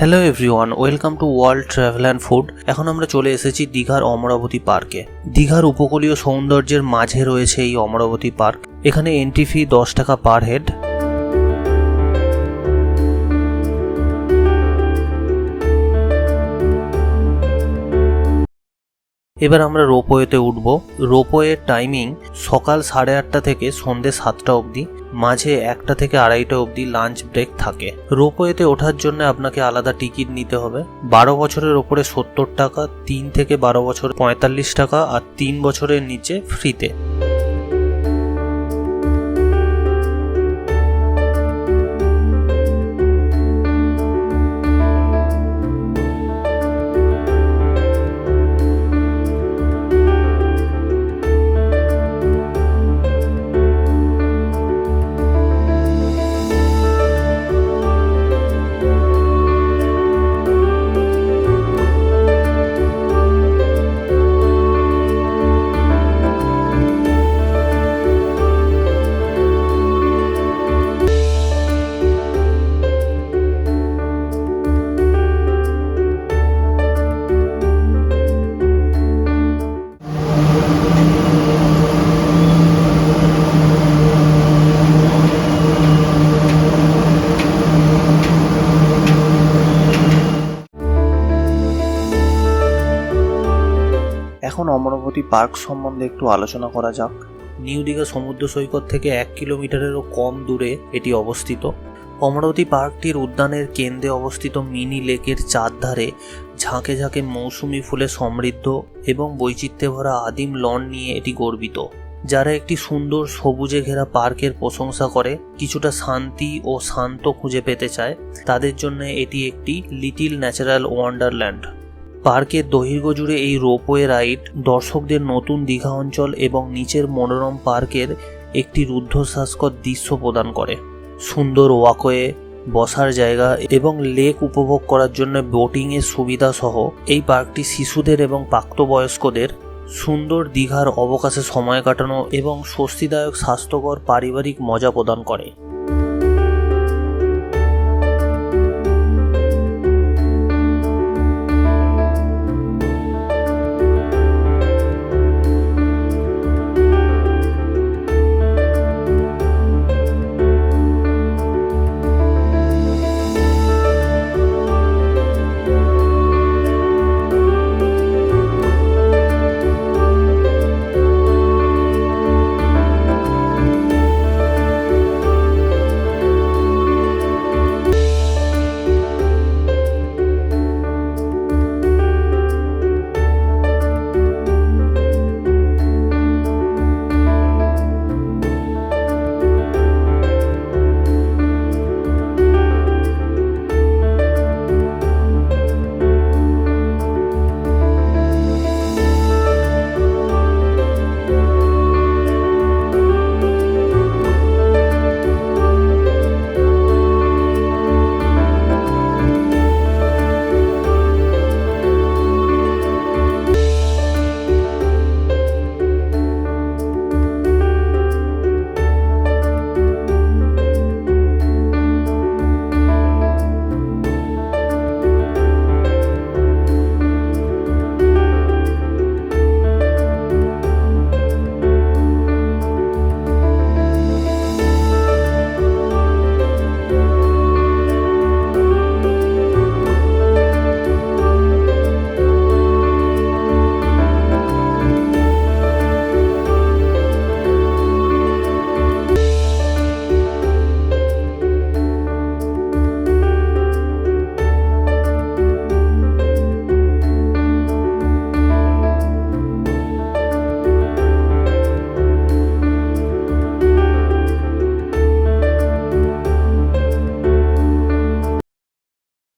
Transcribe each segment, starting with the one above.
Hello everyone, welcome to world travel and food. এখন আমরা চলে এসেছি দীঘার অমরাবতী পার্কে। দীঘার উপকূলীয় সৌন্দর্যের মাঝে রয়েছে এই অমরাবতী পার্ক। এখানে এন্ট্রি ফি 10 টাকা পার হেড। এবার আমরা রোপওয়েতে উঠব। রোপওয়ের টাইমিং সকাল 8:30 থেকে সন্ধ্যে 7টা অবধি। মাঝে 1টা থেকে 2:30 অবধি লাঞ্চ ব্রেক থাকে। রোপওয়েতে ওঠার জন্য আপনাকে আলাদা টিকিট নিতে হবে। 12 বছরের ওপরে 70 টাকা, 3 থেকে 12 বছর 45 টাকা, আর 3 বছরের নিচে ফ্রিতে। এখন অমরাবতী পার্ক সম্বন্ধে একটু আলোচনা করা যাক। নিউ দীঘা সমুদ্র সৈকত থেকে 1 কিলোমিটারেরও কম দূরে এটি অবস্থিত। অমরাবতী পার্কটির উদ্যানের কেন্দ্রে অবস্থিত মিনি লেকের চারধারে ঝাঁকে ঝাঁকে মৌসুমি ফুলে সমৃদ্ধ এবং বৈচিত্র্যে ভরা আদিম লন নিয়ে এটি গর্বিত। যারা একটি সুন্দর সবুজে ঘেরা পার্কের প্রশংসা করে, কিছুটা শান্তি ও শান্ত খুঁজে পেতে চায়, তাদের জন্য এটি একটি লিটিল ন্যাচারাল ওয়ান্ডারল্যান্ড। পার্কের দৈর্ঘ্য জুড়ে এই রোপওয়ে রাইড দর্শকদের নতুন দীঘা অঞ্চল এবং নিচের মনোরম পার্কের একটি রুদ্ধশ্বাসকর দৃশ্য প্রদান করে। সুন্দর ওয়াকওয়ে, বসার জায়গা এবং লেক উপভোগ করার জন্য বোটিংয়ের সুবিধা সহ এই পার্কটি শিশুদের এবং প্রাপ্তবয়স্কদের সুন্দর দীঘার অবকাশে সময় কাটানো এবং স্বস্তিদায়ক স্বাস্থ্যকর পারিবারিক মজা প্রদান করে।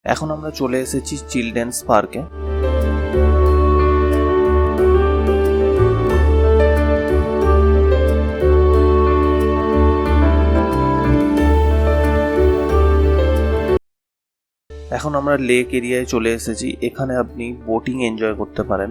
এখন আমরা চলে এসেছি চিলড্রেন্স পার্কে। এখন আমরা লেক এরিয়ায় চলে এসেছি। এখানে আপনি বোটিং এনজয় করতে পারেন।